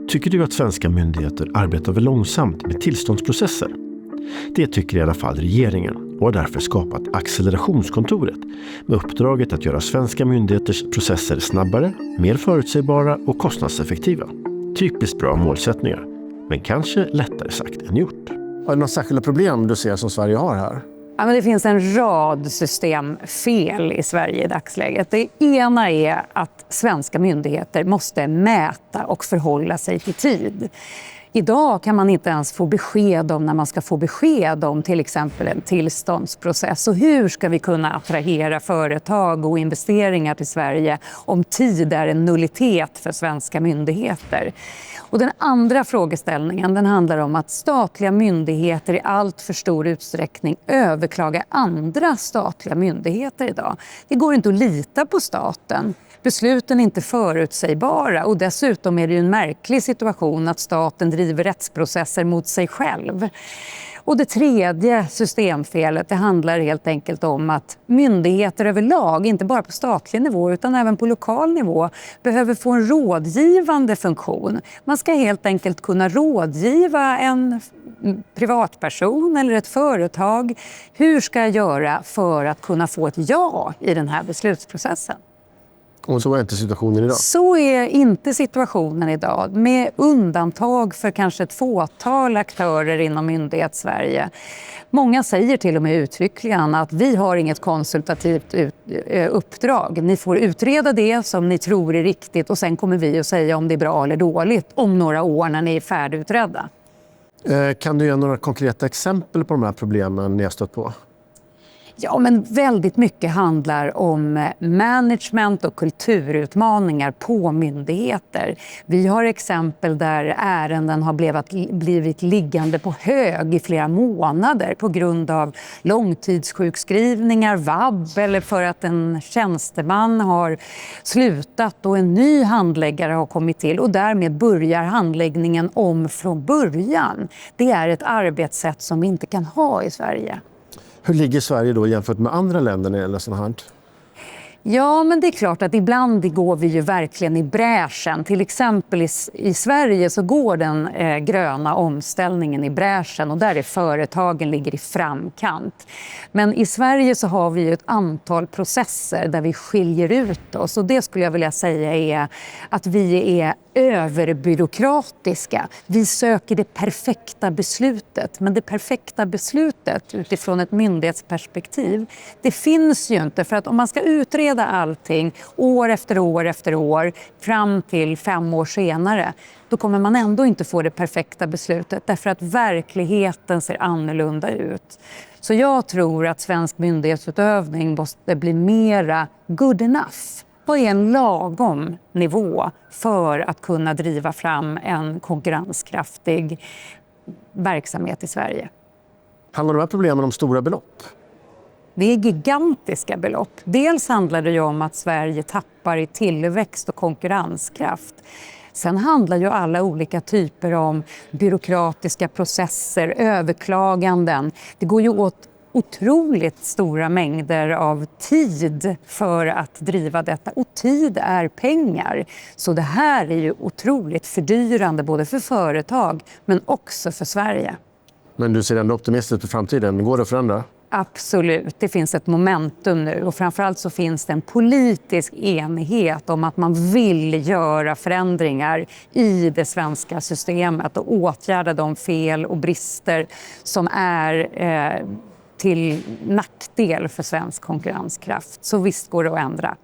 Tycker du att svenska myndigheter arbetar för långsamt med tillståndsprocesser? Det tycker i alla fall regeringen och har därför skapat Accelerationskontoret med uppdraget att göra svenska myndigheters processer snabbare, mer förutsägbara och kostnadseffektiva. Typiskt bra målsättningar, men kanske lättare sagt än gjort. Är det några särskilda problem du ser som Sverige har här? Ja, men det finns en rad systemfel i Sverige i dagsläget. Det ena är att svenska myndigheter måste mäta och förhålla sig till tid. Idag kan man inte ens få besked om när man ska få besked om till exempel en tillståndsprocess. Och hur ska vi kunna attrahera företag och investeringar till Sverige om tid är en nullitet för svenska myndigheter? Och den andra frågeställningen den handlar om att statliga myndigheter i allt för stor utsträckning överklagar andra statliga myndigheter idag. Det går inte att lita på staten. Besluten är inte förutsägbara och dessutom är det ju en märklig situation att staten driver rättsprocesser mot sig själv. Och det tredje systemfelet det handlar helt enkelt om att myndigheter överlag, inte bara på statlig nivå utan även på lokal nivå, behöver få en rådgivande funktion. Man ska helt enkelt kunna rådgiva en privatperson eller ett företag. Hur ska jag göra för att kunna få ett ja i den här beslutsprocessen? Och så är inte situationen idag? Så är inte situationen idag, med undantag för kanske ett fåtal aktörer inom myndighetssverige. Många säger till och med uttryckligen att vi har inget konsultativt uppdrag. Ni får utreda det som ni tror är riktigt och sen kommer vi att säga om det är bra eller dåligt om några år när ni är färdigutredda. Kan du ge några konkreta exempel på de här problemen ni har stött på? Ja, men väldigt mycket handlar om management och kulturutmaningar på myndigheter. Vi har exempel där ärenden har blivit liggande på hög i flera månader på grund av långtidssjukskrivningar, vab eller för att en tjänsteman har slutat och en ny handläggare har kommit till och därmed börjar handläggningen om från början. Det är ett arbetssätt som vi inte kan ha i Sverige. Hur ligger Sverige då jämfört med andra länder när det gäller sådant här? Ja, men det är klart att ibland går vi ju verkligen i bräschen. Till exempel i Sverige så går den gröna omställningen i bräschen och där är företagen ligger i framkant. Men i Sverige så har vi ju ett antal processer där vi skiljer ut oss och det skulle jag vilja säga är att vi är överbyråkratiska. Vi söker det perfekta beslutet, men det perfekta beslutet utifrån ett myndighetsperspektiv, det finns ju inte för att om man ska utreda allting år efter år efter år fram till 5 år senare, då kommer man ändå inte få det perfekta beslutet därför att verkligheten ser annorlunda ut. Så jag tror att svensk myndighetsutövning måste bli mera good enough. Vad är en lagom nivå för att kunna driva fram en konkurrenskraftig verksamhet i Sverige? Handlar de här problemen om stora belopp? Det är gigantiska belopp. Dels handlar det ju om att Sverige tappar i tillväxt och konkurrenskraft. Sen handlar ju alla olika typer om byråkratiska processer, överklaganden. Det går ju åt otroligt stora mängder av tid för att driva detta. Och tid är pengar. Så det här är ju otroligt fördyrande både för företag men också för Sverige. Men du ser ändå optimistiskt på framtiden. Går det att förändra? Absolut, det finns ett momentum nu och framförallt så finns det en politisk enighet om att man vill göra förändringar i det svenska systemet och åtgärda de fel och brister som är till nackdel för svensk konkurrenskraft. Så visst går det att ändra.